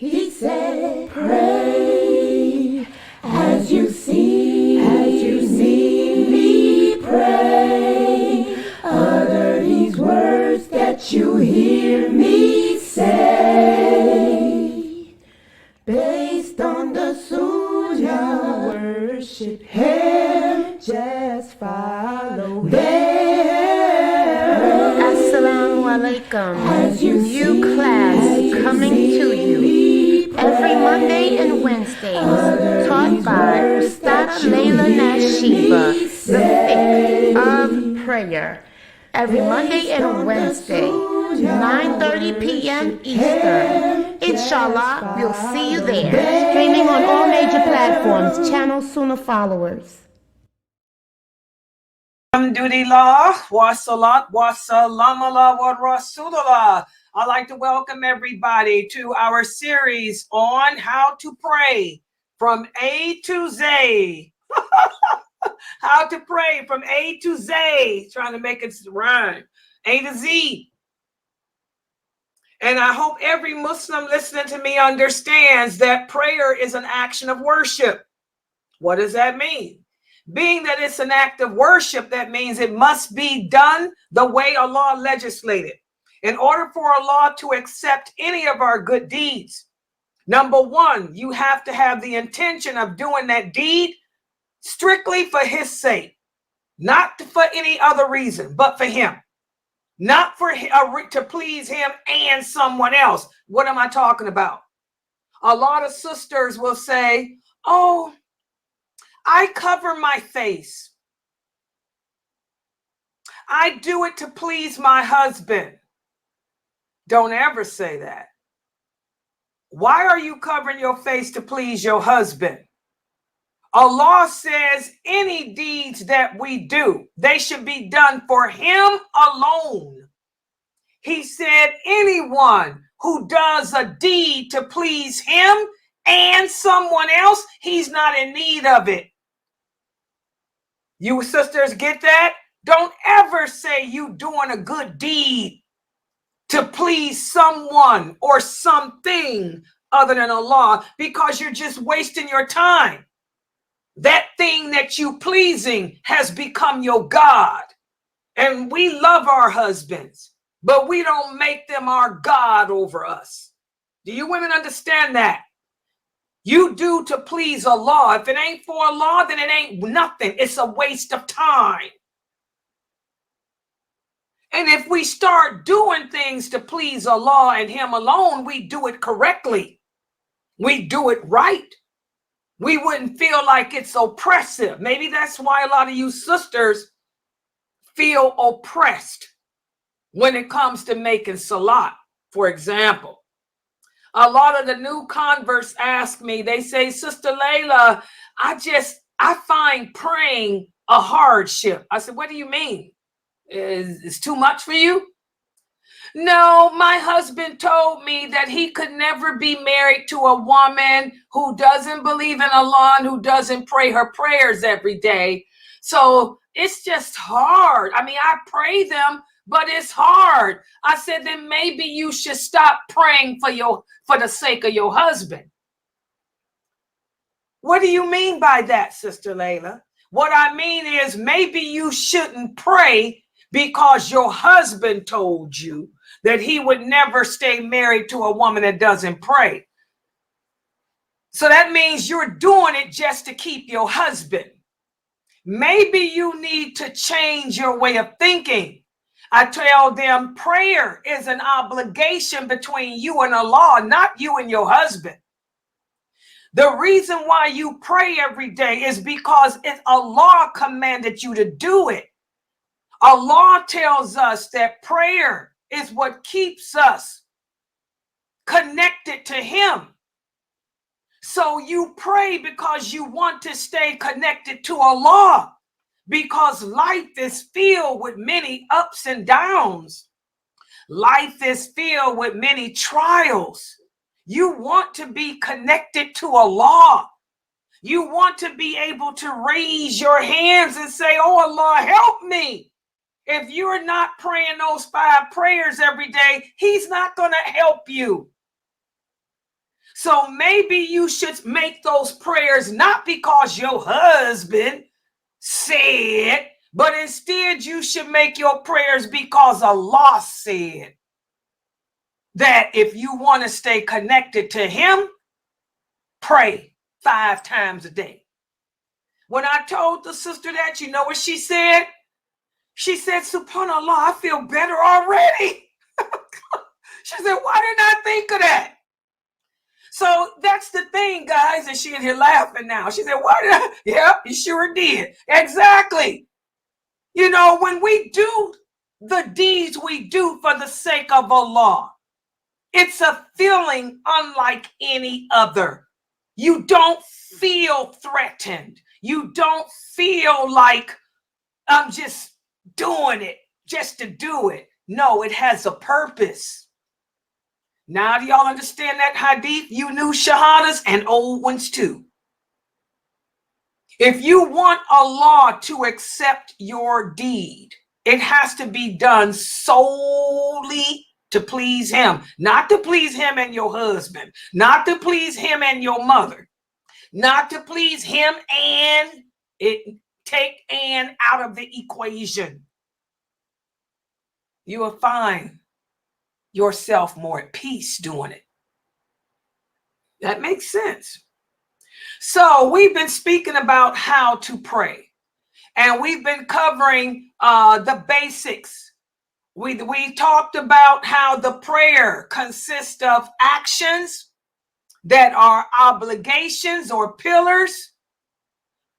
He said, pray as you see me pray. Utter these words that you hear me say. Based on the Sunnah, worship Him, just follow them. Assalamu alaikum. New class coming to you every Monday and Wednesdays, taught by Ustad Layla Nashiba, the fiqh of prayer. Every Monday and Wednesday, 9:30 p.m. Eastern. Inshallah, we'll see you there. Streaming on all major platforms. Channel Sunnahfollowers. Alhamdulillah, wa salat, wa salam ala wa rasulullah. I'd like to welcome everybody to our series on how to pray from A to Z. How to pray from A to Z. Trying to make it rhyme. A to Z. And I hope every Muslim listening to me understands that prayer is an action of worship. What does that mean? Being that it's an act of worship, that means it must be done the way Allah legislated. In order for Allah to accept any of our good deeds, number one, you have to have the intention of doing that deed strictly for His sake, not for any other reason, but for Him. Not for to please Him and someone else. What am I talking about? A lot of sisters will say, oh, I cover my face. I do it to please my husband. Don't ever say that. Why are you covering your face to please your husband? Allah says any deeds that we do, they should be done for Him alone. He said anyone who does a deed to please Him and someone else, he's not in need of it. You sisters get that? Don't ever say you doing a good deed to please someone or something other than Allah, because you're just wasting your time. That thing that you pleasing has become your God. And we love our husbands, but we don't make them our God over us. Do you women understand that? You do to please Allah. If it ain't for Allah, then it ain't nothing. It's a waste of time. And if we start doing things to please Allah and Him alone, we do it correctly. We do it right. We wouldn't feel like it's oppressive. Maybe that's why a lot of you sisters feel oppressed when it comes to making salat, for example. A lot of the new converts ask me, they say, Sister Layla, I find praying a hardship. I said, what do you mean? Is too much for you? No, my husband told me that he could never be married to a woman who doesn't believe in Allah and who doesn't pray her prayers every day. So it's just hard. I mean, I pray them, but it's hard. I said, then maybe you should stop praying for the sake of your husband. What do you mean by that, Sister Layla? What I mean is maybe you shouldn't pray because your husband told you that he would never stay married to a woman that doesn't pray. So that means you're doing it just to keep your husband. Maybe you need to change your way of thinking. I tell them prayer is an obligation between you and Allah, not you and your husband. The reason why you pray every day is because Allah commanded you to do it. Allah tells us that prayer is what keeps us connected to Him. So you pray because you want to stay connected to Allah, because life is filled with many ups and downs. Life is filled with many trials. You want to be connected to Allah. You want to be able to raise your hands and say, oh Allah, help me. If you're not praying those 5 prayers every day, He's not going to help you. So maybe you should make those prayers not because your husband said, but instead you should make your prayers because Allah said that if you want to stay connected to him, pray 5 times a day. When I told the sister that, you know what she said? She said, SubhanAllah, I feel better already. She said, why didn't I think of that? So that's the thing, guys. And she in here laughing now. She said, why did I? Yeah, you sure did. Exactly. You know, when we do the deeds we do for the sake of Allah, it's a feeling unlike any other. You don't feel threatened. You don't feel like I'm just doing it just to do it. No, it has a purpose. Now, do y'all understand that hadith? You new shahadas and old ones too. If you want Allah to accept your deed, it has to be done solely to please him, not to please him and your husband, not to please him and your mother, not to please him and take and out of the equation. You will find yourself more at peace doing it. That makes sense. So we've been speaking about how to pray, and we've been covering the basics. We talked about how the prayer consists of actions that are obligations or pillars.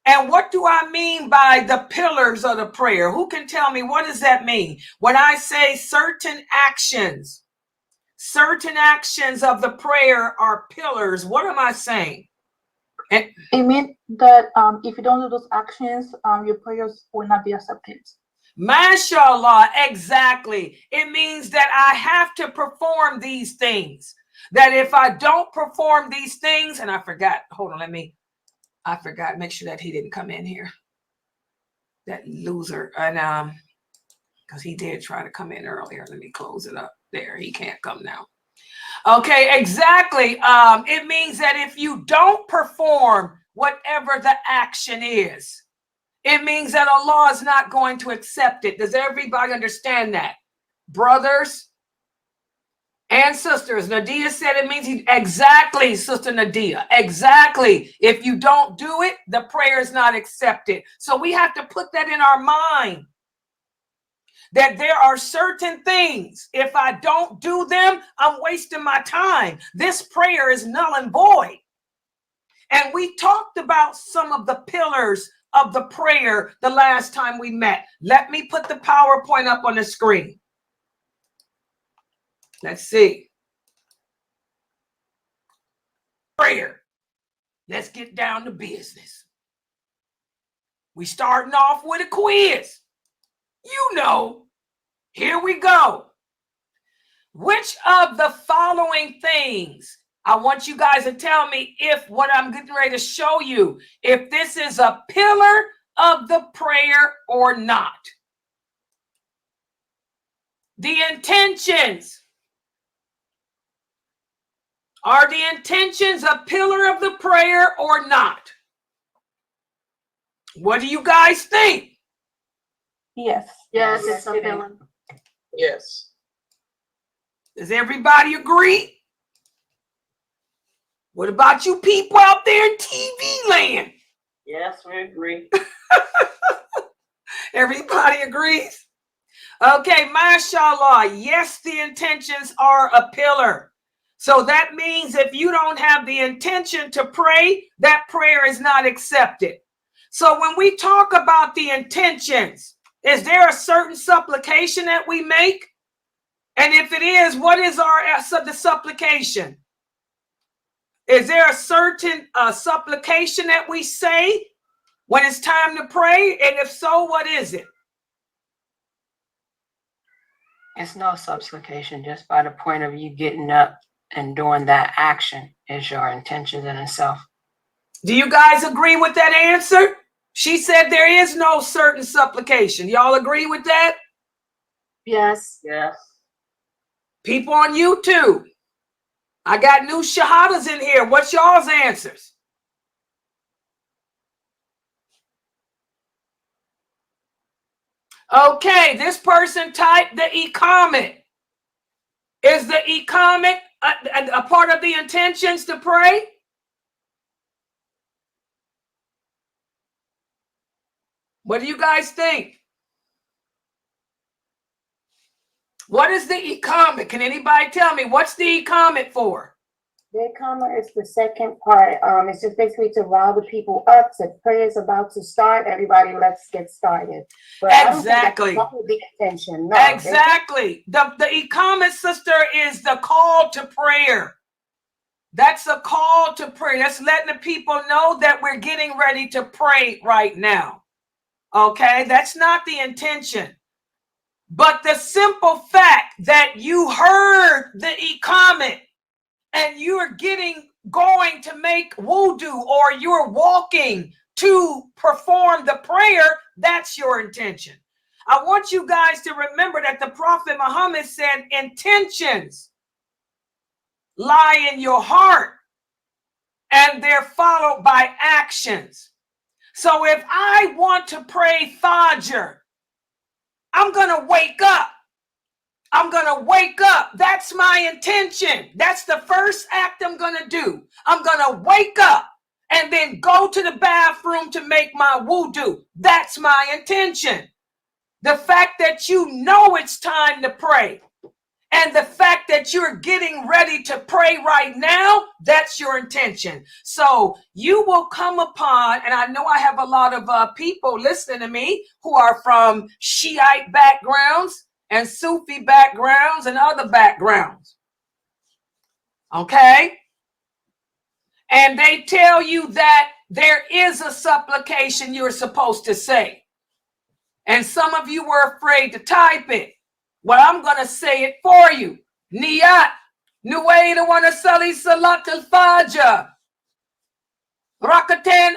And what do I mean by the pillars of the prayer? Who can tell me, what does that mean? When I say certain actions of the prayer are pillars, what am I saying? It means that if you don't do those actions, your prayers will not be accepted. MashaAllah, exactly. It means that I have to perform these things. That if I don't perform these things, and I forgot, hold on, I forgot, make sure that he didn't come in here. That loser, and because he did try to come in earlier. Let me close it up. There, he can't come now. Okay, exactly. It means that if you don't perform whatever the action is, it means that Allah is not going to accept it. Does everybody understand that? Brothers and sisters, Nadia said it means exactly, Sister Nadia, exactly. If you don't do it, the prayer is not accepted. So we have to put that in our mind, that there are certain things, if I don't do them, I'm wasting my time. This prayer is null and void. And we talked about some of the pillars of the prayer the last time we met. Let me put the PowerPoint up on the screen. Let's see. Prayer. Let's get down to business. We starting off with a quiz. You know, here we go. Which of the following things, I want you guys to tell me if what I'm getting ready to show you, if this is a pillar of the prayer or not. The intentions. Are the intentions a pillar of the prayer or not? What do you guys think? Yes. Yes, it's a pillar. Yes. Does everybody agree? What about you people out there in TV land? Yes, we agree. Everybody agrees? Okay, mashallah. Yes, the intentions are a pillar. So that means if you don't have the intention to pray, that prayer is not accepted. So when we talk about the intentions, is there a certain supplication that we make? And if it is, what is the supplication? Is there a certain supplication that we say when it's time to pray? And if so, what is it? It's no supplication, just by the point of you getting up and doing that action is your intention in itself. Do you guys agree with that answer? She said there is no certain supplication. Y'all agree with that? Yes. Yes. People on YouTube. I got new shahadas in here. What's y'all's answers? Okay, this person typed the e-comment. Is the e-comment a part of the intentions to pray? What do you guys think? What is the e-comment? Can anybody tell me what's the e-comment for? The comment is the second part. It's just basically to rile the people up. So prayer is about to start. Everybody, let's get started. But Exactly. I don't think that's the intention. No, exactly. The e-comment, sister, is the call to prayer. That's a call to prayer. That's letting the people know that we're getting ready to pray right now. Okay, that's not the intention. But the simple fact that you heard the e-comment and you're going to make wudu, or you're walking to perform the prayer, that's your intention. I want you guys to remember that the Prophet Muhammad said intentions lie in your heart and they're followed by actions. So if I want to pray Fajr, I'm going to wake up. I'm going to wake up. That's my intention. That's the first act I'm going to do. I'm going to wake up and then go to the bathroom to make my wudu. That's my intention. The fact that you know it's time to pray and the fact that you're getting ready to pray right now, that's your intention. So you will come upon, and I know I have a lot of people listening to me who are from Shiite backgrounds and Sufi backgrounds and other backgrounds. Okay? And they tell you that there is a supplication you're supposed to say. And some of you were afraid to type it. Well, I'm going to say it for you. Niyat, nuwayda wa nusalli salat al-fajr. Rakatain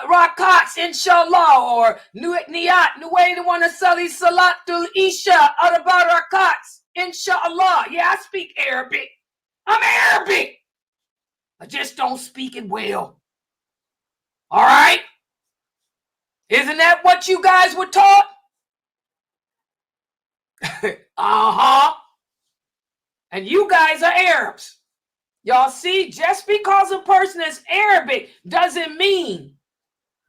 rakats, inshallah, or niyat, nuwayda wa nusalli salat al-isha, arba rakats, inshallah. Yeah, I speak Arabic. I'm Arabic. I just don't speak it well. All right? Isn't that what you guys were taught? Uh-huh. And you guys are Arabs. Y'all see, just because a person is Arabic doesn't mean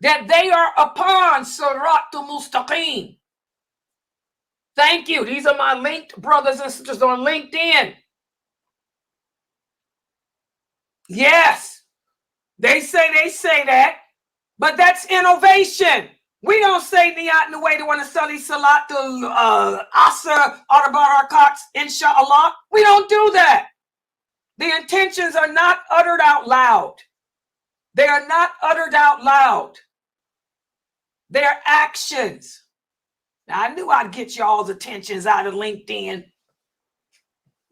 that they are upon Siratul Mustaqim. Thank you. These are my linked brothers and sisters on LinkedIn. Yes, they say that, but that's innovation. We don't say niyat in the way to want to study salatul asr arba rakats, inshallah. We don't do that. The intentions are not uttered out loud. They are not uttered out loud. They're actions. Now, I knew I'd get y'all's attentions out of LinkedIn.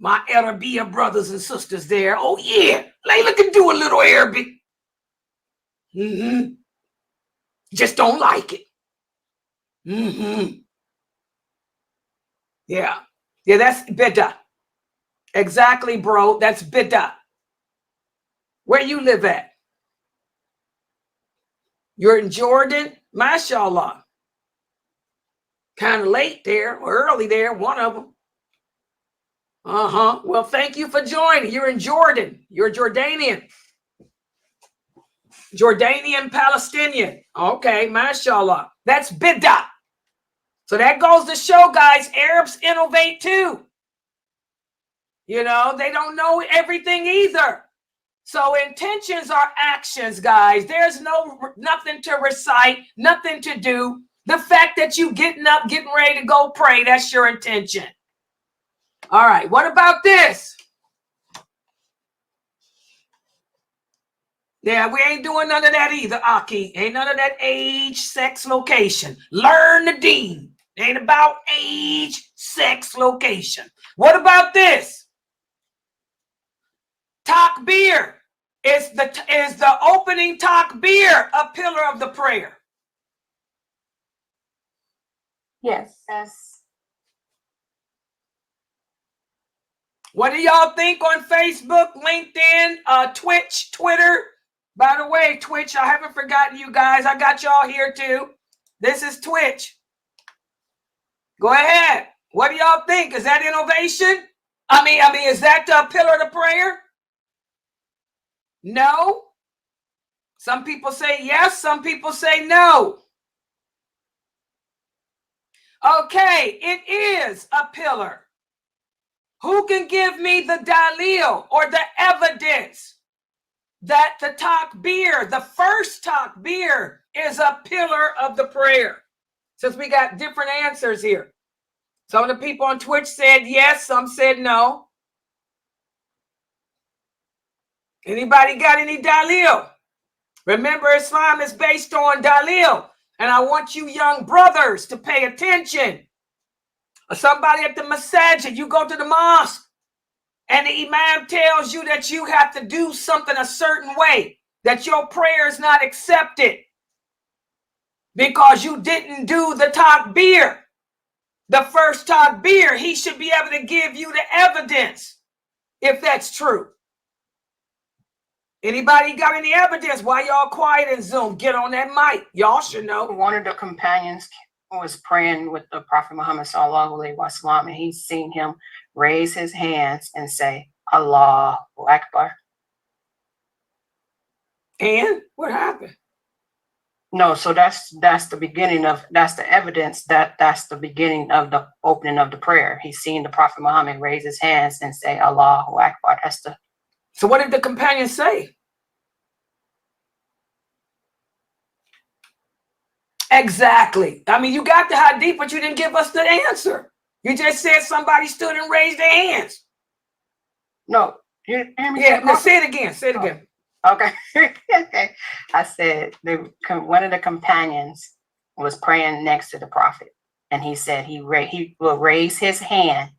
My Arabia brothers and sisters there. Oh, yeah. Layla can do a little Arabic. Just don't like it. Yeah. Yeah, that's bid'ah. Exactly, bro. That's bid'ah. Where you live at? You're in Jordan? Mashallah. Kind of late there, or early there, one of them. Well, thank you for joining. You're in Jordan. You're Jordanian. Jordanian Palestinian. Okay, mashallah. That's bid'ah. So that goes to show, guys, Arabs innovate too. You know, they don't know everything either. So intentions are actions, guys. There's nothing to recite, nothing to do. The fact that you getting up, getting ready to go pray, that's your intention. All right, what about this? Yeah, we ain't doing none of that either, Aki. Ain't none of that age, sex, location. Learn the deen. Ain't about age, sex, location. What about this? Takbir. Is the opening takbir a pillar of the prayer? Yes. Yes. What do y'all think on Facebook, LinkedIn, Twitch, Twitter? By the way, Twitch, I haven't forgotten you guys. I got y'all here too. This is Twitch. Go ahead. What do y'all think? Is that innovation? I mean, is that the pillar of the prayer? No. Some people say yes. Some people say no. Okay, it is a pillar. Who can give me the dalil or the evidence that the takbir, the first takbir, is a pillar of the prayer? Since we got different answers here. Some of the people on Twitch said yes, some said no. Anybody got any dalil? Remember, Islam is based on dalil. And I want you young brothers to pay attention. Somebody at the masajid, you go to the mosque, and the imam tells you that you have to do something a certain way, that your prayer is not accepted because you didn't do the takbir, the first takbir. He should be able to give you the evidence if that's true. Anybody got any evidence? Why y'all quiet in Zoom? Get on that mic. Y'all should know. One of the companions was praying with the Prophet Muhammad sallallahu alaihi wasallam, and he's seen him raise his hands and say, Allahu Akbar. And what happened? No, so that's the beginning of, that's the evidence that's the beginning of the opening of the prayer. He's seen the Prophet Muhammad raise his hands and say, Allahu Akbar. That's the. So what did the companion say? Exactly. I mean, you got the hadith, but you didn't give us the answer. You just said somebody stood and raised their hands. No, you hear me? Yeah, now say it again. Say it again. Okay. Okay. I said one of the companions was praying next to the Prophet, and he said he will raise his hand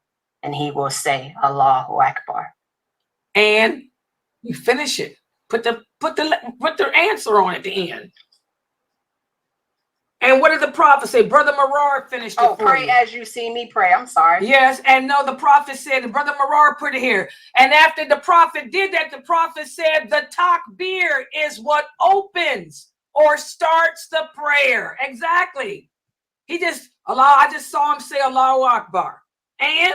and he will say Allahu Akbar. And you finish it. Put the answer on at the end. And what did the prophet say? Brother Marar finished it. Oh, pray as you see me pray. I'm sorry. Yes, and no, the prophet said, and Brother Marar put it here. And after the prophet did that, the prophet said the takbir is what opens or starts the prayer. Exactly. I just saw him say Allahu Akbar. And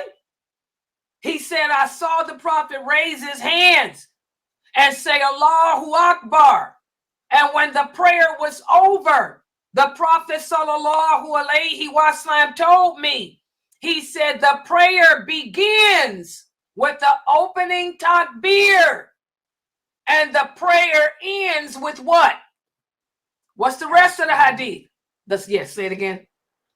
he said, I saw the prophet raise his hands and say Allahu Akbar. And when the prayer was over, the Prophet sallallahu alaihi wasallam told me, he said, the prayer begins with the opening takbir, and the prayer ends with what? What's the rest of the hadith? Yes, say it again.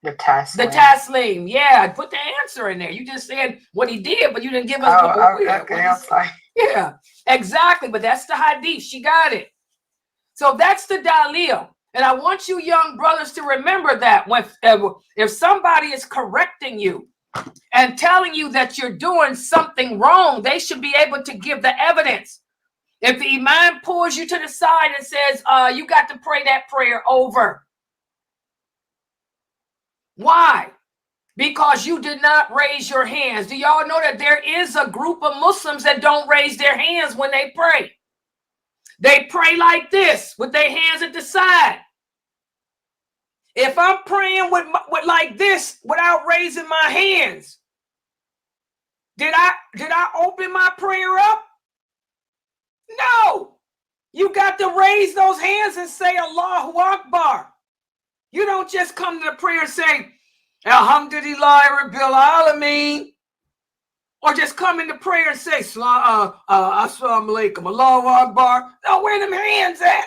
The taslim. The taslim. Yeah, put the answer in there. You just said what he did, but you didn't give us okay, I'm sorry. Yeah, exactly. But that's the hadith. She got it. So that's the dalil. And I want you young brothers to remember that if somebody is correcting you and telling you that you're doing something wrong, they should be able to give the evidence. If the imam pulls you to the side and says, you got to pray that prayer over. Why? Because you did not raise your hands. Do y'all know that there is a group of Muslims that don't raise their hands when they pray? They pray like this with their hands at the side. If I'm praying with like this without raising my hands, did I open my prayer up? No. You got to raise those hands and say Allahu Akbar. You don't just come to the prayer and say Alhamdulillah Rabbil Alameen, or just come into prayer and say Assalamu Alaikum, Allahu Akbar. No, where them hands at?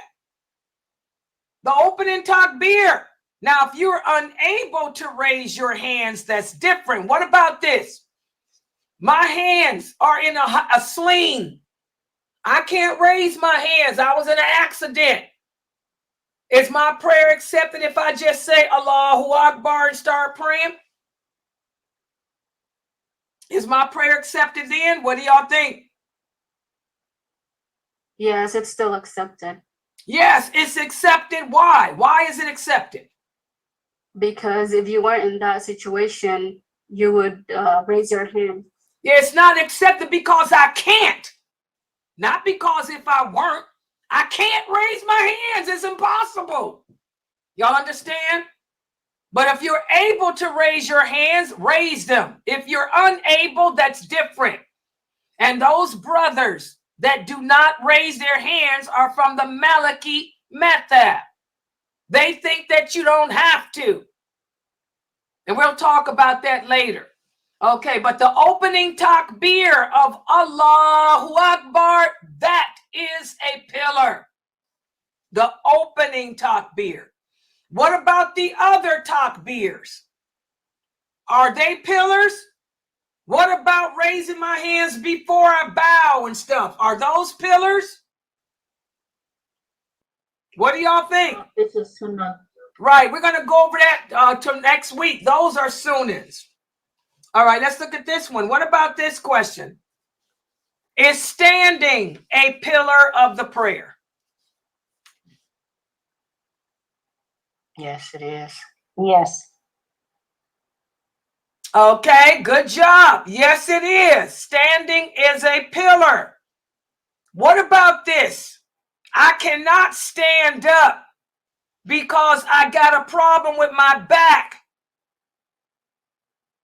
The opening takbir. Now, if you're unable to raise your hands, that's different. What about this? My hands are in a sling. I can't raise my hands. I was in an accident. Is my prayer accepted if I just say Allahu Akbar and start praying? Is my prayer accepted then? What do y'all think? Yes, it's still accepted. Yes, it's accepted. Why? Why is it accepted? Because if you weren't in that situation, you would raise your hand. It's not accepted because I can't. Not because if I weren't, I can't raise my hands. It's impossible. Y'all understand? But if you're able to raise your hands, raise them. If you're unable, that's different. And those brothers that do not raise their hands are from the Maliki method. They think that you don't have to. And we'll talk about that later. Okay, but the opening takbir of Allahu Akbar, that is a pillar. The opening takbir. What about the other takbirs? Are they pillars? What about raising my hands before I bow and stuff? Are those pillars? What do y'all think? This is Sunnah. Right, we're going to go over that till next week. Those are Sunnahs. All right, let's look at this one. What about this question? Is standing a pillar of the prayer? Yes, it is. Yes. Okay, good job. Yes, it is. Standing is a pillar. What about this? I cannot stand up because I got a problem with my back.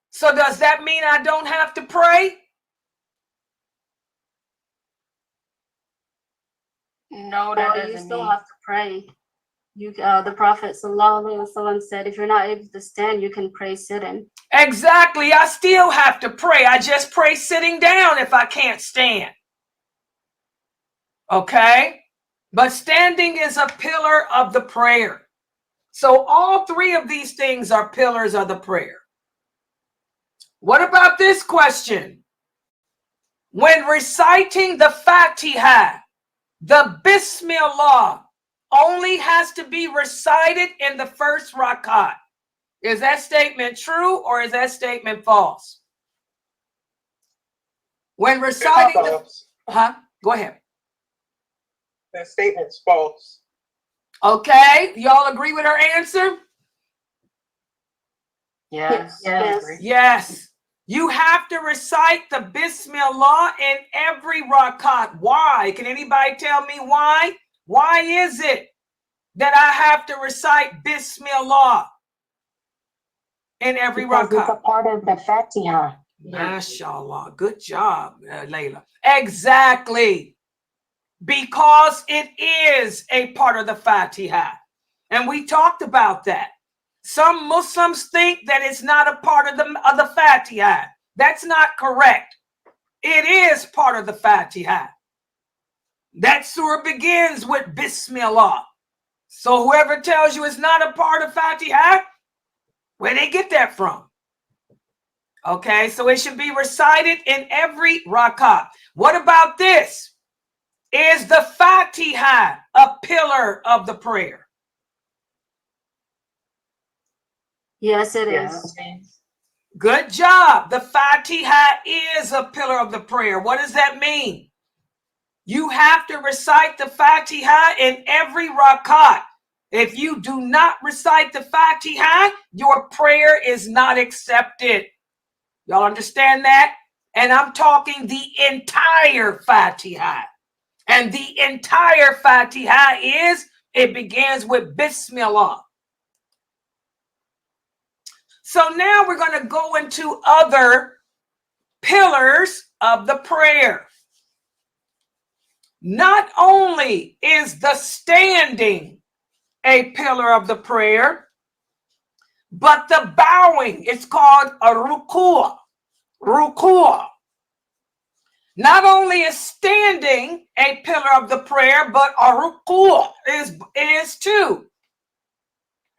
So does that mean I don't have to pray? No, that Well, you doesn't still mean. have to pray. The Prophet ﷺ said, if you're not able to stand, you can pray sitting. Exactly. I still have to pray. I just pray sitting down if I can't stand. Okay? But standing is a pillar of the prayer. So all three of these things are pillars of the prayer. What about this question? When reciting the Fatiha, the Bismillah only has to be recited in the first rakat. Is that statement true or is that statement false? When reciting go ahead. That statement's false. Okay, y'all agree with her answer? Yes. Yes. Yes. You have to recite the Bismillah in every rakat. Why? Can anybody tell me why? Why is it that I have to recite Bismillah in every Because it's a rakat? part of the Fatiha. MashaAllah. Good job, Layla. Exactly. Because it is a part of the Fatiha. And we talked about that. Some Muslims think that it's not a part of the Fatiha. That's not correct. It is part of the Fatiha. That surah begins with Bismillah. So whoever tells you it's not a part of Fatiha, where they get that from? Okay, so it should be recited in every rakat. What about this? Is the Fatiha a pillar of the prayer? Yes, it is. Yes. Good job. The Fatiha is a pillar of the prayer. What does that mean? You have to recite the Fatiha in every rakat. If you do not recite the Fatiha, your prayer is not accepted. Y'all understand that? And I'm talking the entire Fatiha. And the entire Fatiha it begins with Bismillah. So now we're going to go into other pillars of the prayer. Not only is the standing a pillar of the prayer, but the bowing, it's called a ruku'. Ruku'. Not only is standing a pillar of the prayer, but a ruku' is too.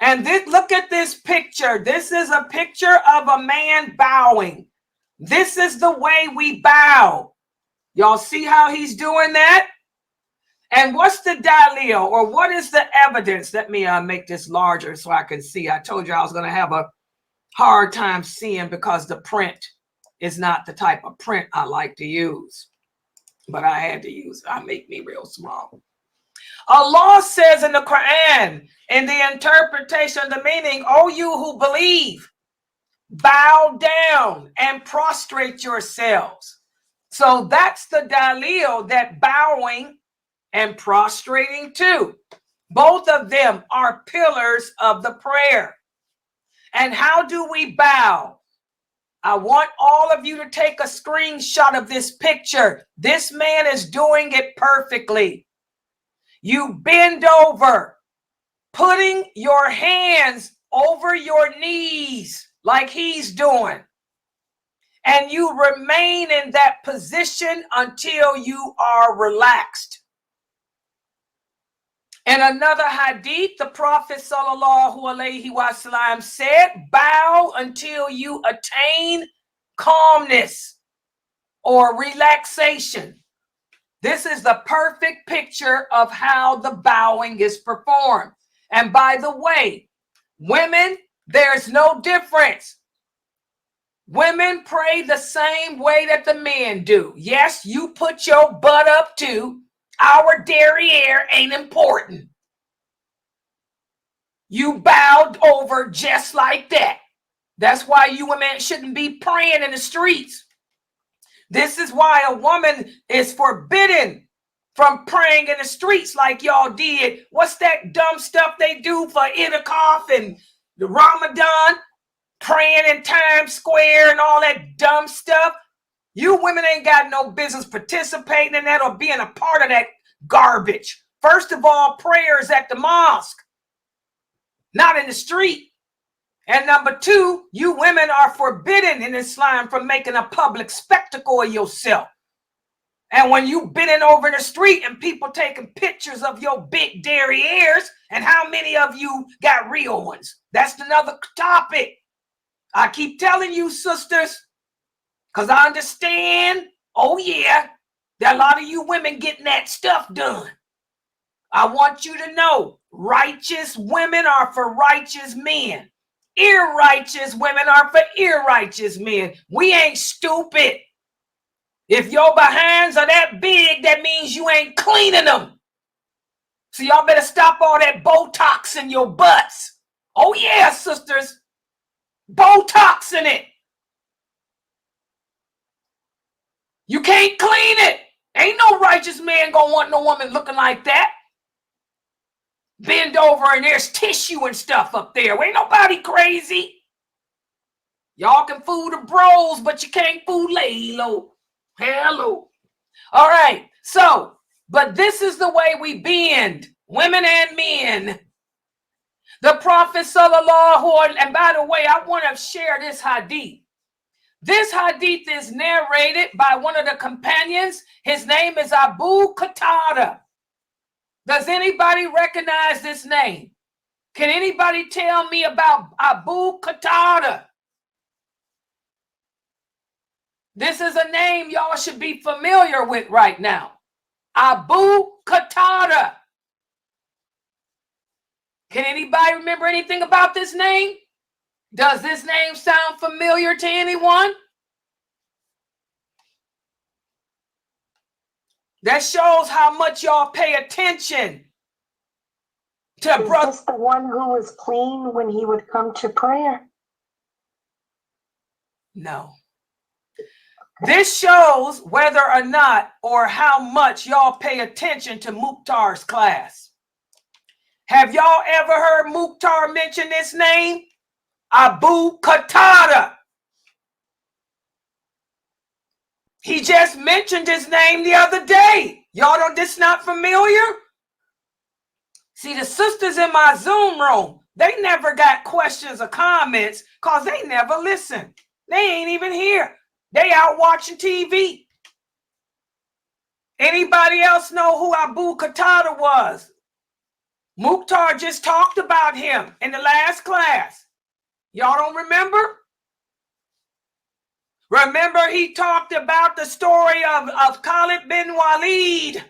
And look at this picture. This is a picture of a man bowing. This is the way we bow. Y'all see how he's doing that? And what's the dalil, or what is the evidence? Let me make this larger so I can see. I told you I was going to have a hard time seeing because the print is not the type of print I like to use. But I had to use it. I make me real small. Allah says in the Quran, in the interpretation of the meaning, "O you who believe, bow down and prostrate yourselves. So that's the dalil that bowing and prostrating too. Both of them are pillars of the prayer. And how do we bow? I want all of you to take a screenshot of this picture. This man is doing it perfectly. You bend over, putting your hands over your knees like he's doing. And you remain in that position until you are relaxed. In another hadith, the Prophet sallallahu alaihi wasallam said, bow until you attain calmness or relaxation. This is the perfect picture of how the bowing is performed. And by the way, women, there's no difference. Women pray the same way that the men do. Yes, you put your butt up too. Our derriere ain't important. You bowed over just like that. That's why you women shouldn't be praying in the streets. This is why a woman is forbidden from praying in the streets like y'all did. What's that dumb stuff they do for Itikaf and the Ramadan? Praying in Times Square and all that dumb stuff. You women ain't got no business participating in that or being a part of that garbage. First of all, prayers at the mosque, not in the street. And number two, you women are forbidden in Islam from making a public spectacle of yourself. And when you bending over in the street and people taking pictures of your big derrieres, and how many of you got real ones? That's another topic. I keep telling you, sisters, because I understand, oh yeah, that a lot of you women getting that stuff done. I want you to know, righteous women are for righteous men. Irrighteous women are for irrighteous men. We ain't stupid. If your behinds are that big, that means you ain't cleaning them. So y'all better stop all that Botox in your butts. Oh yeah, sisters. Botox in it. You can't clean it. Ain't no righteous man gonna want no woman looking like that. Bend over and there's tissue and stuff up there. Ain't nobody crazy. Y'all can fool the bros, but you can't fool Laylo. Hello. All right. So, but this is the way we bend, women and men. The Prophet sallallahu, and by the way, I want to share this hadith. This hadith is narrated by one of the companions. His name is Abu Qatada. Does anybody recognize this name? Can anybody tell me about Abu Qatada? This is a name y'all should be familiar with right now. Abu Qatada. Can anybody remember anything about this name? Does this name sound familiar to anyone? That shows how much y'all pay attention to brother. Is this the one who was clean when he would come to prayer? No. This shows whether or not or how much y'all pay attention to Mukhtar's class. Have y'all ever heard Mukhtar mention this name? Abu Qatada. He just mentioned his name the other day. Y'all don't, this not familiar? See, the sisters in my Zoom room, they never got questions or comments because they never listen. They ain't even here. They out watching TV. Anybody else know who Abu Qatada was? Mukhtar just talked about him in the last class. Y'all don't remember? Remember he talked about the story of Khalid bin Walid.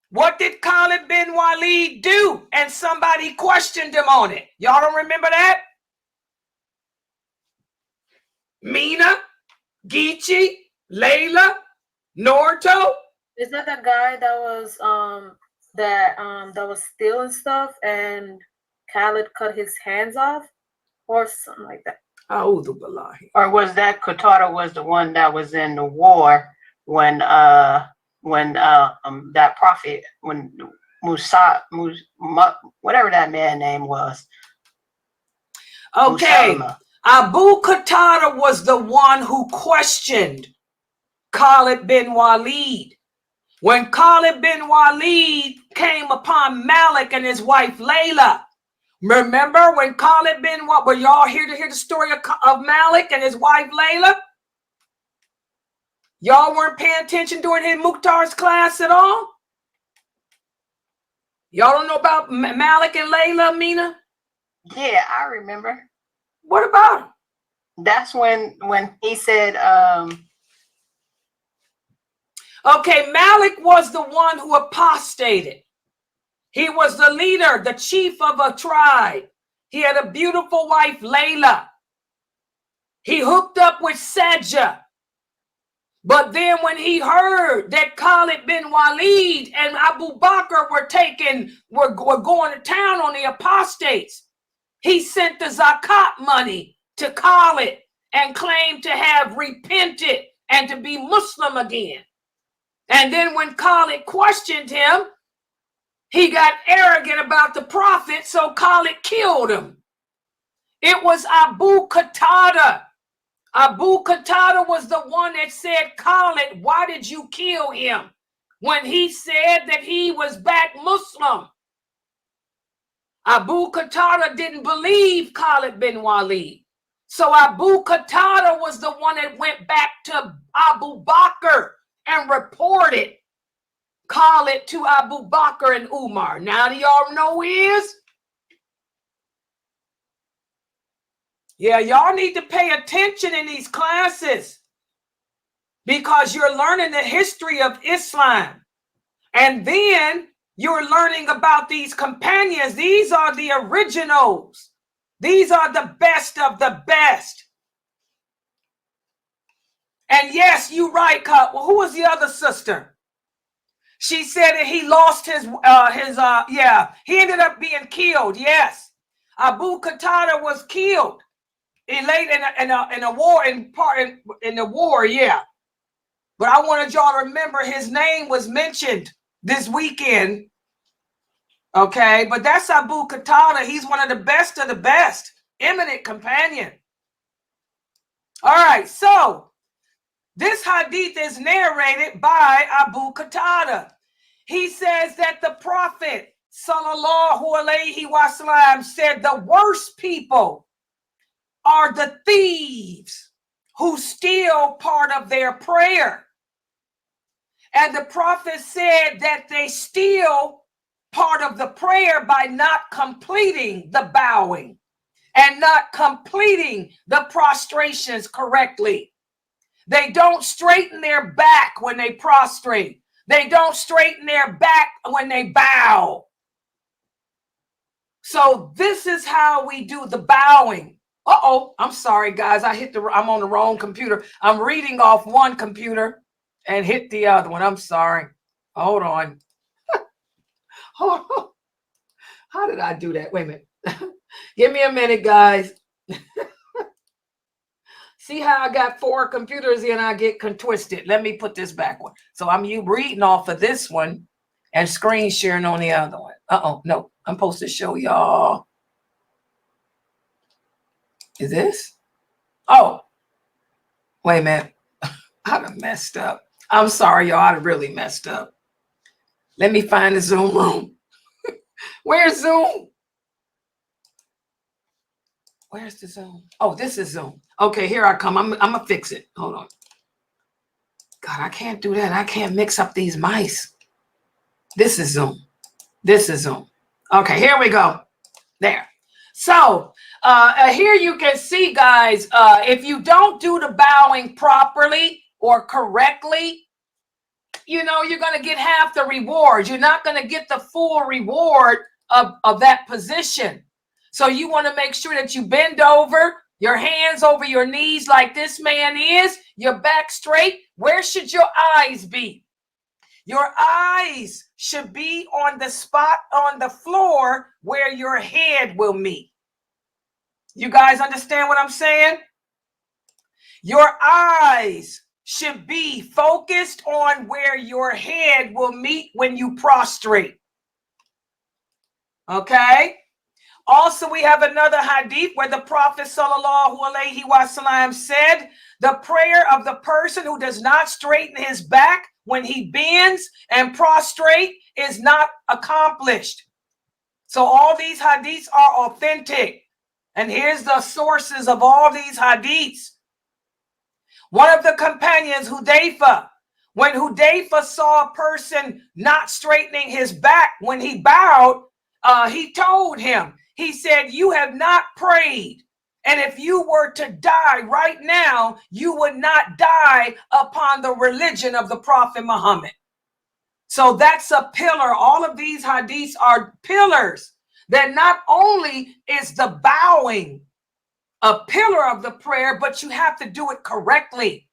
What did Khalid bin Walid do? And somebody questioned him on it. Y'all don't remember that? Mina, Geechee, Layla, Norto. Is that the guy that was that was stealing stuff and Khaled cut his hands off or something like that? A'udhu billahi. Or was that Qatada was the one that was in the war when that prophet, when whatever that man name was. Okay. Musalma. Abu Qatada was the one who questioned Khalid bin Walid. When Khalid bin Walid came upon Malik and his wife Layla, remember when Khalid bin Walid, were y'all here to hear the story of Malik and his wife Layla? Y'all weren't paying attention during his Mukhtar's class at all? Y'all don't know about Malik and Layla, Mina? Yeah, I remember. What about him? That's when he said, okay, Malik was the one who apostated. He was the leader, the chief of a tribe. He had a beautiful wife, Layla. He hooked up with Sajah. But then when he heard that Khalid bin Walid and Abu Bakr were going to town on the apostates, he sent the zakat money to Khalid and claimed to have repented and to be Muslim again. And then when Khalid questioned him, he got arrogant about the prophet, so Khalid killed him. It was Abu Qatada. Abu Qatada was the one that said, Khalid, why did you kill him? When he said that he was back Muslim. Abu Qatada didn't believe Khalid bin Walid. So Abu Qatada was the one that went back to Abu Bakr and reported Khalid to Abu Bakr and Umar. Now do y'all know who he is? Yeah, y'all need to pay attention in these classes because you're learning the history of Islam. And then you're learning about these companions. These are the originals. These are the best of the best. And yes, you're right. Well, who was the other sister? She said that he lost he ended up being killed. Yes. Abu Qatada was killed. He laid in a war in the war, yeah. But I wanted y'all to remember his name was mentioned this weekend. Okay, but that's Abu Qatada. He's one of the best, eminent companion. All right, so this hadith is narrated by Abu Qatada. He says that the Prophet sallallahu alaihi wasallam said the worst people are the thieves who steal part of their prayer. And the Prophet said that they steal part of the prayer by not completing the bowing and not completing the prostrations correctly. They don't straighten their back when they prostrate. They don't straighten their back when they bow. So this is how we do the bowing. Uh-oh, I'm sorry, guys. I'm on the wrong computer. I'm reading off one computer and hit the other one. I'm sorry. Hold on. How did I do that? Wait a minute. Give me a minute, guys. See how I got 4 computers and I get twisted. Let me put this back one. So I'm reading off of this one and screen sharing on the other one. Uh-oh, no. I'm supposed to show y'all. Is this? Oh, wait a minute. I done messed up. I'm sorry, y'all. I really messed up. Let me find the Zoom room. Where's Zoom? Where's the Zoom? Oh, this is Zoom. Okay, here I come. I'm going to fix it. Hold on. God, I can't do that. I can't mix up these mice. This is Zoom. This is Zoom. Okay, here we go. There. So here you can see, guys, if you don't do the bowing properly or correctly, you're going to get half the reward. You're not going to get the full reward of that position. So you want to make sure that you bend over, your hands over your knees like this man is, your back straight. Where should your eyes be? Your eyes should be on the spot on the floor where your head will meet. You guys understand what I'm saying? Your eyes should be focused on where your head will meet when you prostrate. Okay? Also, we have another hadith where the Prophet ﷺ said, the prayer of the person who does not straighten his back when he bends and prostrate is not accomplished. So all these hadiths are authentic. And here's the sources of all these hadiths. One of the companions, Hudayfa, when Hudayfa saw a person not straightening his back when he bowed, he told him, he said, you have not prayed. And if you were to die right now, you would not die upon the religion of the Prophet Muhammad. So that's a pillar. All of these hadiths are pillars that not only is the bowing a pillar of the prayer, but you have to do it correctly.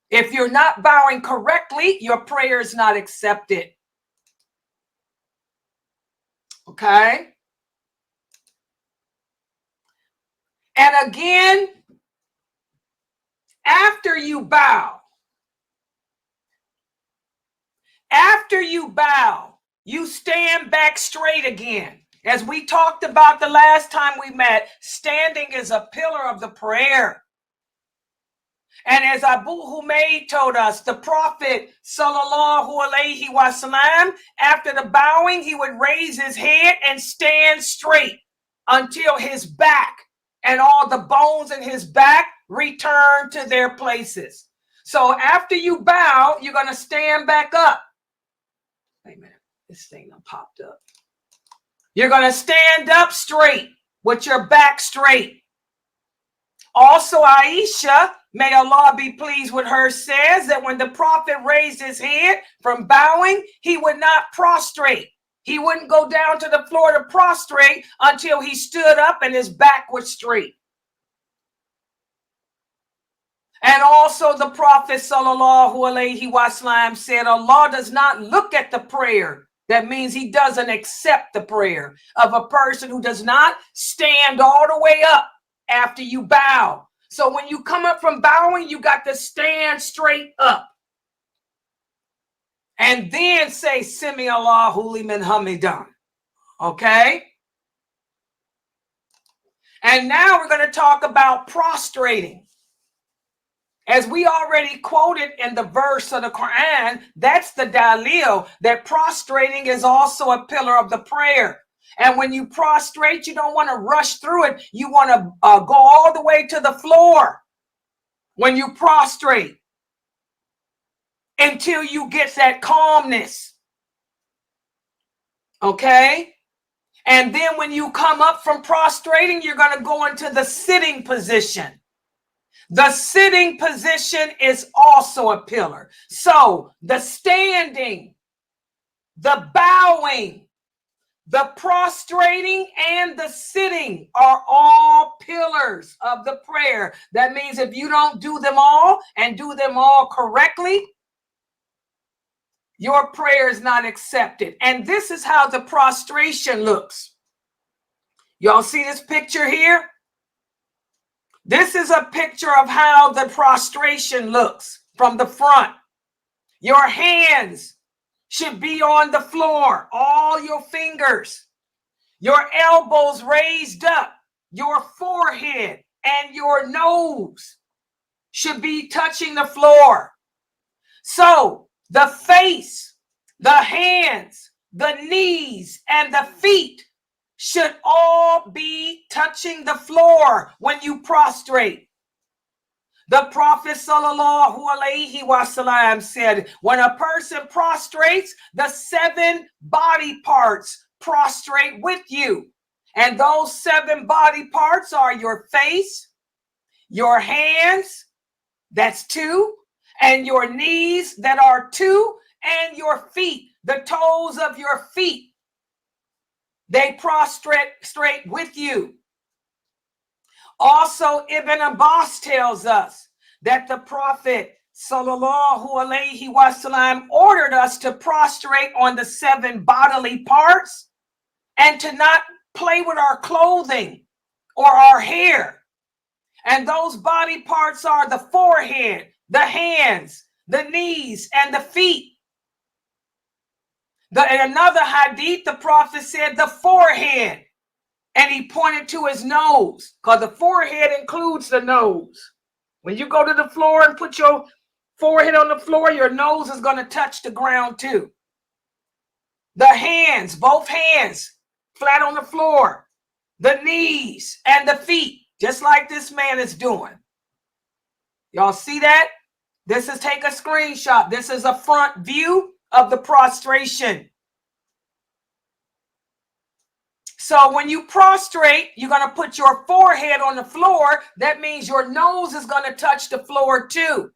If you're not bowing correctly, your prayer is not accepted. Okay? And again, after you bow, you stand back straight again. As we talked about the last time we met, standing is a pillar of the prayer. And as Abu Humayd told us, the Prophet ﷺ, after the bowing, he would raise his head and stand straight until his back and all the bones in his back return to their places. So after you bow, you're going to stand back up. Wait a minute, this thing done popped up. You're going to stand up straight with your back straight. Also, Aisha, may Allah be pleased with her, says that when the Prophet raised his head from bowing, he would not prostrate. He wouldn't go down to the floor to prostrate until he stood up and his back was straight. And also the Prophet ﷺ said, Allah does not look at the prayer. That means he doesn't accept the prayer of a person who does not stand all the way up after you bow. So when you come up from bowing, you got to stand straight up. And then say, Sami Allahu liman hamidah. Okay? And now we're going to talk about prostrating. As we already quoted in the verse of the Quran, that's the dalil, that prostrating is also a pillar of the prayer. And when you prostrate, you don't want to rush through it. You want to go all the way to the floor when you prostrate until you get that calmness. Okay? And then when you come up from prostrating, you're going to go into the sitting position. The sitting position is also a pillar. So the standing, the bowing, the prostrating, and the sitting are all pillars of the prayer. That means if you don't do them all and do them all correctly, your prayer is not accepted. And this is how the prostration looks. Y'all see this picture here? This is a picture of how the prostration looks from the front. Your hands should be on the floor, all your fingers, your elbows raised up, your forehead and your nose should be touching the floor. So the face, the hands, the knees, and the feet should all be touching the floor when you prostrate. The Prophet ﷺ said, when a person prostrates, the 7 body parts prostrate with you. And those 7 body parts are your face, your hands, that's 2, and your knees, that are 2, and your feet, the toes of your feet. They prostrate with you. Also, Ibn Abbas tells us that the Prophet ﷺ ordered us to prostrate on the 7 bodily parts and to not play with our clothing. or our hair. And those body parts are the forehead, the hands, the knees, and the feet. In another hadith, the prophet said the forehead, and he pointed to his nose, because the forehead includes the nose. When you go to the floor and put your forehead on the floor, your nose is going to touch the ground too. The hands, both hands, flat on the floor. The knees and the feet, just like this man is doing. Y'all see that? This is, take a screenshot. This is a front view of the prostration. So when you prostrate, you're going to put your forehead on the floor. That means your nose is going to touch the floor too.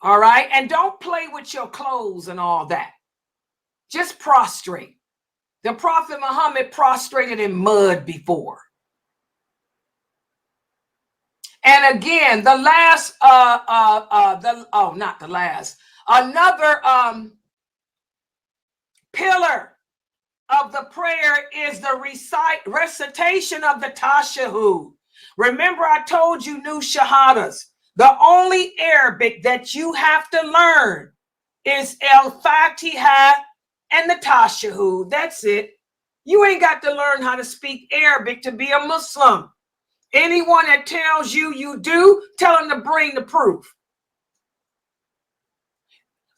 All right? And don't play with your clothes and all that. Just prostrate. The Prophet Muhammad prostrated in mud before. And again, the last, not the last, another pillar of the prayer is the recitation of the Tashahhud. Remember, I told you new shahadas. The only Arabic that you have to learn is Al-Fatiha and the Tashahhud. That's it. You ain't got to learn how to speak Arabic to be a Muslim. Anyone that tells you you do, tell them to bring the proof.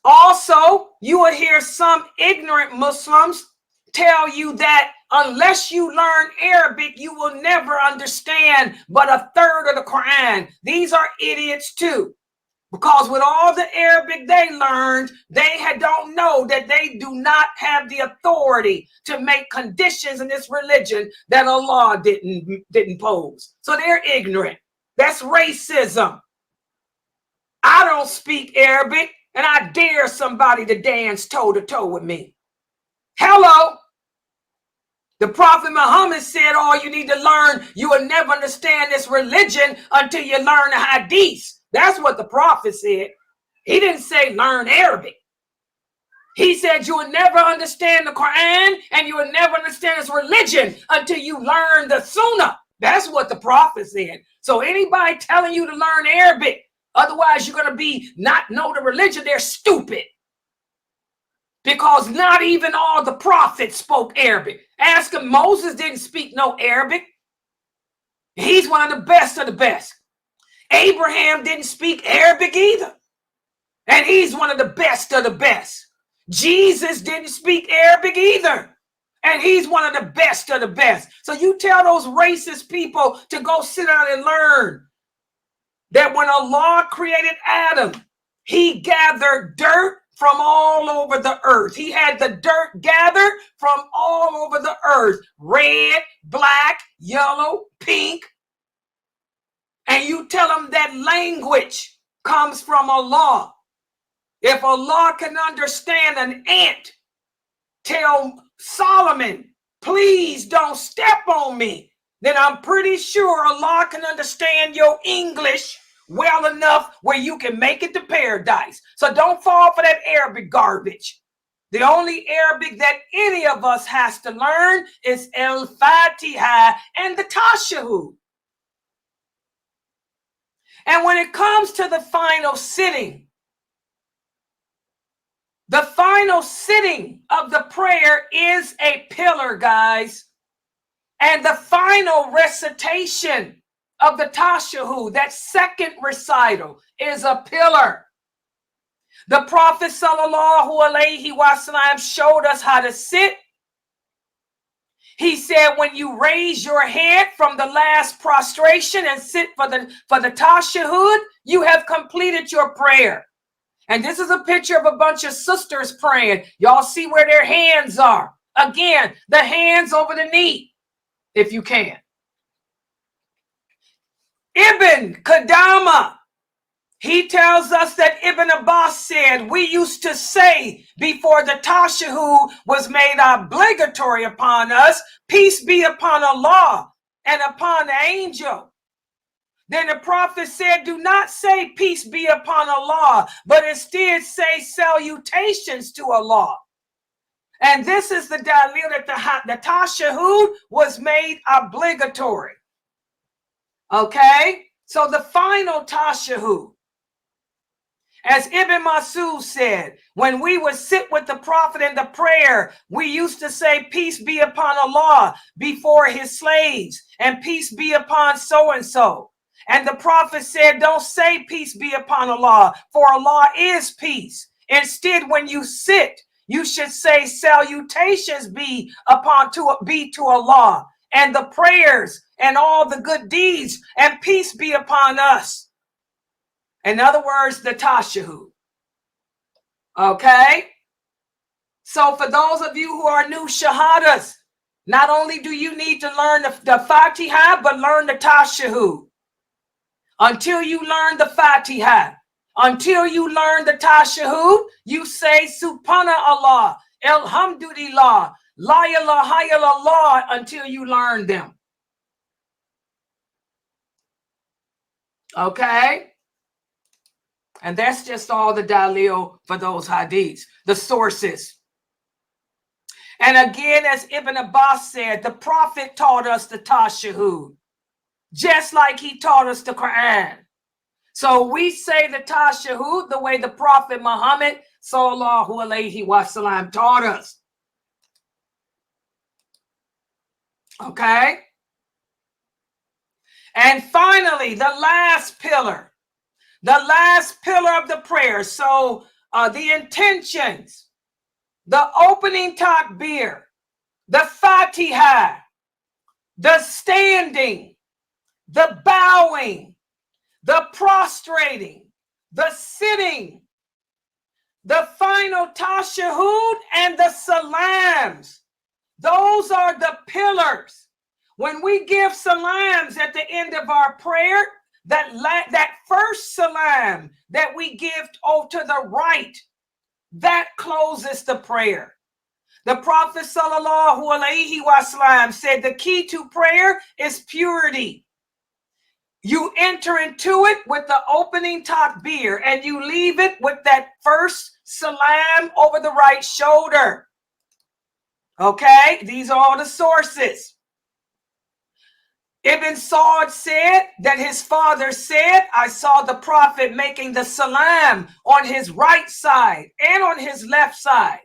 Also, you will hear some ignorant Muslims tell you that unless you learn Arabic, you will never understand but a third of the Quran. These are idiots too. Because with all the Arabic they learned, they don't know that they do not have the authority to make conditions in this religion that Allah didn't pose. So they're ignorant. That's racism. I don't speak Arabic, and I dare somebody to dance toe to toe with me. Hello. The Prophet Muhammad said, all you need to learn, you will never understand this religion until you learn the hadith. That's what the prophet said. He didn't say learn Arabic. He said you will never understand the Quran and you will never understand this religion until you learn the Sunnah. That's what the prophet said. So anybody telling you to learn Arabic, otherwise you're going to not know the religion, they're stupid. Because not even all the prophets spoke Arabic. Ask him, Moses didn't speak no Arabic. He's one of the best of the best. Abraham didn't speak Arabic either. And he's one of the best of the best. Jesus didn't speak Arabic either. And he's one of the best of the best. So you tell those racist people to go sit down and learn that when Allah created Adam, he gathered dirt from all over the earth. He had the dirt gathered from all over the earth. Red, black, yellow, pink. And you tell them that language comes from Allah. If Allah can understand an ant, tell Solomon, please don't step on me, then I'm pretty sure Allah can understand your English well enough where you can make it to paradise. So don't fall for that Arabic garbage. The only Arabic that any of us has to learn is Al-Fatiha and the Tashahhud. And when it comes to the final sitting, the final sitting of the prayer is a pillar, guys. And the final recitation of the Tashahhud, that second recital, is a pillar. The Prophet sallallahu alaihi wasallam showed us how to sit. He said, when you raise your head from the last prostration and sit for the Tashahhud, you have completed your prayer. And this is a picture of a bunch of sisters praying. Y'all see where their hands are. Again, the hands over the knee, if you can. Ibn Qudama, he tells us that Ibn Abbas said, we used to say before the Tashahhud was made obligatory upon us, peace be upon Allah and upon the angel. Then the prophet said, do not say peace be upon Allah, but instead say salutations to Allah. And this is the dalil that the tashahud was made obligatory. Okay? So the final tashahud, as Ibn Masud said, when we would sit with the Prophet in the prayer, we used to say, peace be upon Allah before his slaves, and peace be upon so-and-so. And the Prophet said, don't say peace be upon Allah, for Allah is peace. Instead, when you sit, you should say salutations be to Allah, and the prayers and all the good deeds, and peace be upon us. In other words, the tashahud. Okay? So for those of you who are new shahadas, not only do you need to learn the Fatiha, but learn the tashahud. Until you learn the Fatiha, until you learn the tashahud, you say subhanallah, alhamdulillah, la ilaha illallah until you learn them. Okay? And that's just all the dalil for those hadiths, the sources. And again, as Ibn Abbas said, the Prophet taught us the tashahud, just like he taught us the Quran. So we say the tashahud the way the Prophet Muhammad sallallahu alaihi wasallam taught us. Okay? And finally, the last pillar of the prayer. So the intentions, the opening takbir, the Fatiha, the standing, the bowing, the prostrating, the sitting, the final tashahud, and the salams. Those are the pillars. When we give salams at the end of our prayer, that first salam that we give to the right, that closes the prayer. The Prophet sallallahu alaihi wasallam said the key to prayer is purity. You enter into it with the opening takbir, and you leave it with that first salam over the right shoulder. Okay, these are all the sources. Ibn Saud said that his father said, I saw the Prophet making the salam on his right side and on his left side.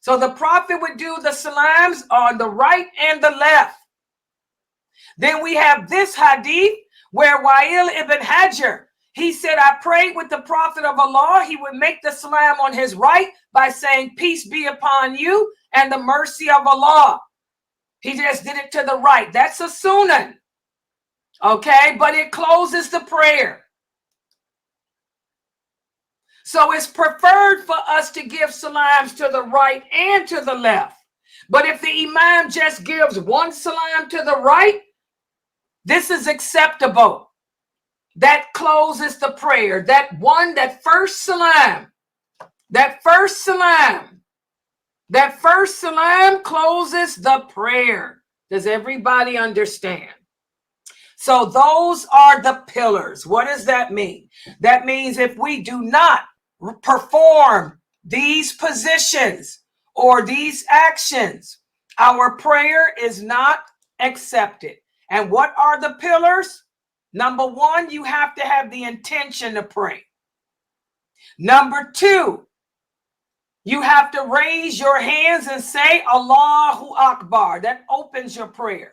So the Prophet would do the salams on the right and the left. Then we have this hadith where Wa'il ibn Hajar, he said, I prayed with the Prophet of Allah. He would make the salam on his right by saying, peace be upon you and the mercy of Allah. He just did it to the right. That's a sunnah. Okay, but it closes the prayer. So it's preferred for us to give salams to the right and to the left. But if the imam just gives one salam to the right, this is acceptable. That closes the prayer. That first salam closes the prayer. Does everybody understand? So those are the pillars. What does that mean? That means if we do not perform these positions or these actions, our prayer is not accepted. And what are the pillars? Number one, you have to have the intention to pray. Number two, you have to raise your hands and say Allahu Akbar. That opens your prayer.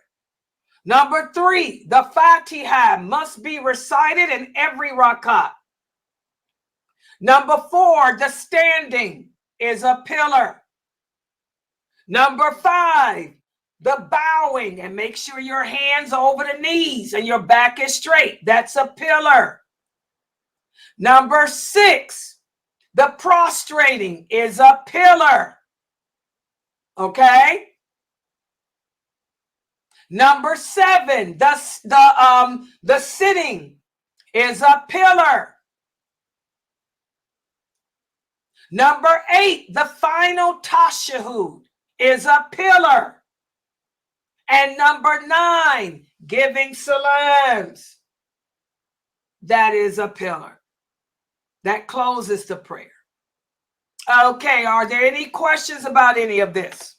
Number three, the Fatiha must be recited in every rakat. Number four, the standing is a pillar. Number five, the bowing, and make sure your hands are over the knees and your back is straight. That's a pillar. Number six, the prostrating is a pillar. Okay? Number seven, the sitting is a pillar. Number eight, the final tashahud is a pillar. And number nine, giving salams, that is a pillar. That closes the prayer. Okay, are there any questions about any of this?